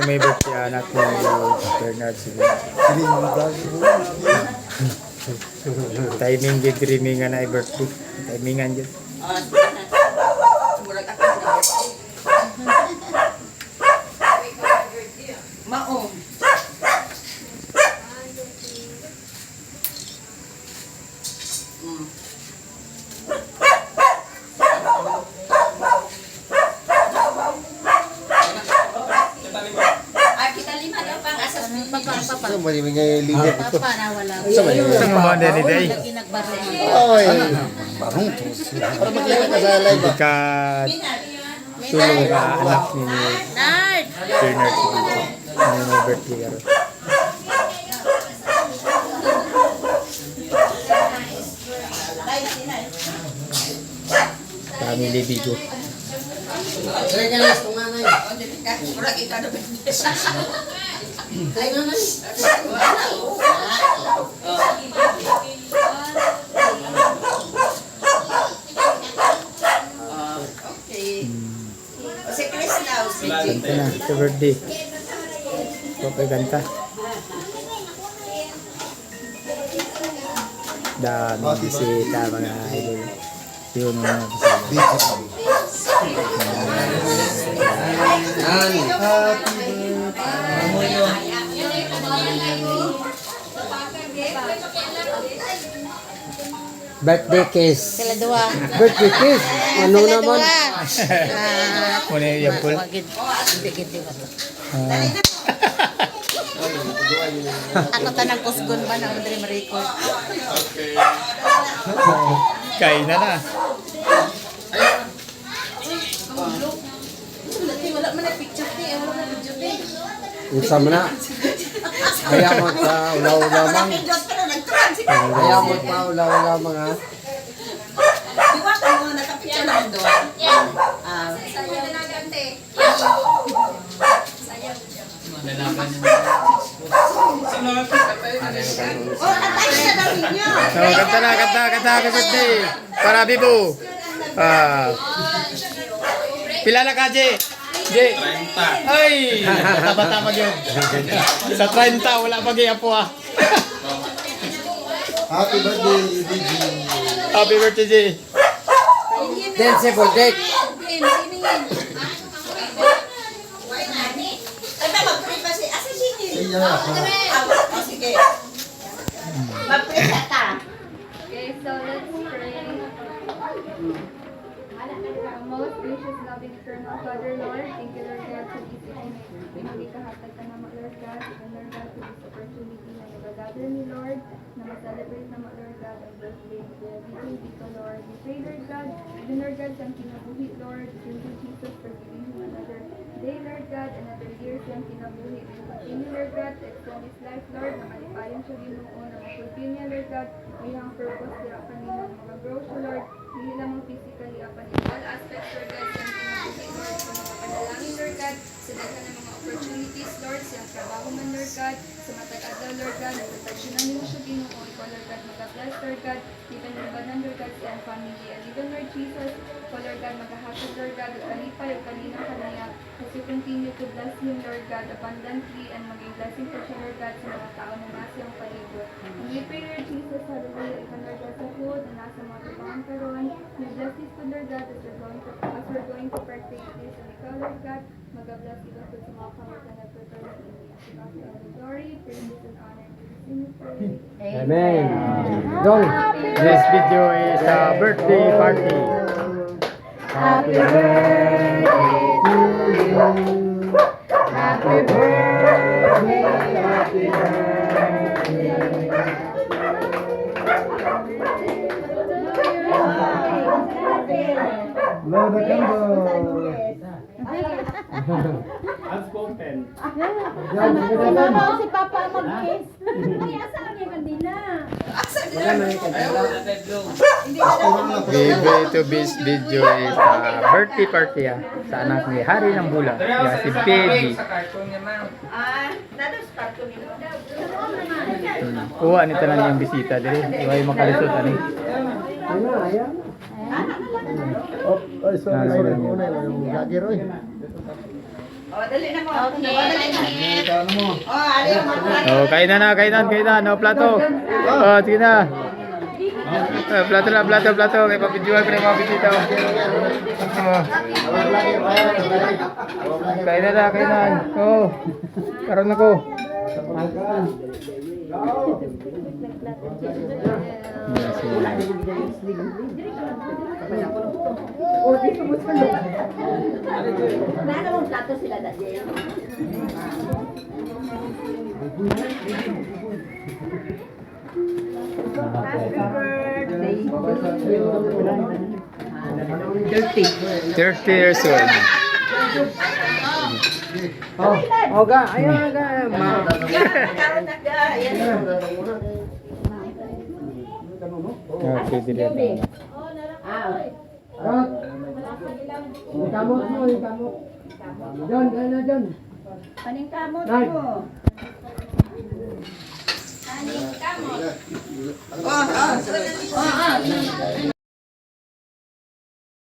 May birthday anak mo Bernard siguro. Timing gid dreaming na birthday. Timingan jud. Maong. Ano mo yung leader ito? Papa na wala. Sa mga dali day. Oy. Barong to. Para maglipat ka sa live ba? Ka tulong ka anak ni Nard! Bernard siguro. Ano may birthday karon. Family video. Sa'yo ka na, tunga na yun. Murag ikaw na Sa'yo na. Okay. Si Chris daw. Ganta na sa birthday. Okay, ganta. Dami bisita mga idol. Yun mga bisita. Birthday kiss. Sila dua. Birthday kiss. Ano Sila naman? dua. Muna yung yampul. Ako tanang kusgon ba na Andre Marico? Kain na na. Wala man na picture ni, wala na video ni. Usa mo na. Kaya mo sa ulaw-ulaw mang. Kaya mo pa ulaw-ulaw mga. Di ba kung nakapicture naman doon? Kanta, happy birthday. Para Bibo. Pila na ka, J? J? 30. Ay! Bata mag yun. Sa 30, wala mag-iapo ah. Happy birthday, DJ. Happy birthday, J. Danceable date. Sige. Mag-pray ta. Okay, so let's pray. Most gracious, loving, eternal Father, Lord, thank you, Lord God, for this evening. Magikahatag ka naman, Lord God, and Lord God, for this opportunity na nag-gather ni Lord, na mag-celebrate naman, Lord God, ang birthday ni Kuya Vito dito, Lord. We pray, Lord God, even Lord God, siyang kinabuhi, Lord, thank you, Jesus, for giving him another day, Lord God, another year siyang kinabuhi. We continue, Lord God, to extend his life, Lord, na malipayan siya Ginoo, na mag-fulfill niya, Lord God, iyang purpose, kaya kanina, mag-grow siya, Lord, hindi lamang physically, apan in all aspects, Lord God, siyang kinabuhi, Lord, sa mga panalangin, Lord God, sa daghan ng mga opportunities, Lord, siyang trabaho man, Lord God, sa matag-adlaw, Lord God, nagtatasyonan niyo siya Ginoo, ikaw, Lord God, mag-bless, Lord God, even labanan, Lord God, siyang family, and even, Lord Jesus, ikaw, Lord God, maghahatid, Lord God, at kalipay, o kanina kanaya, as you continue to bless him, Lord God, abundantly, and maging blessing po siya, Lord God, sa mga tao na nasa iyong palibot. And we pray, Lord Jesus, hallelujah, even, Lord God, sa food na nasa mga trabahan karon, we bless this food, Lord God, as we're going to partake this, and ikaw, Lord God, mag-bless even po sa mga kamot na nag-prepare sa inyo. To God be all the glory, praise and honor, to the sing of praise. Amen. Dong. This video is a birthday party. Happy birthday to you. Happy birthday, happy Blow the candle. Unspoken. Mama o si Papa mag-kiss. Ay, asa ang yung kandila? Wala na yung kandila. Ito this video is a birthday party sa anak ni Hari ng Bula. Si Peggy. Kuha nito lang yung bisita dali. Iway makalisod ani. Ano, ayan? Oh, sorry. Sorry. Lagi, Roy. Oh, kainan na, kainan. Oh, plato. Oh, sige na. Plato na, plato. Kaya papidyohan ko na yung mga bisita. Oh. Kainan. Oh. Karoon ako. Nana mong plato sila dati. Happy birthday. 30 years old. Oh, ga, ayan ga. Karoon na ka. Ayan. Okay, dili. Ikamot mo, ikamot. John, gano'n na John. Paningkamot Nay. mo. Paningkamot. Oh,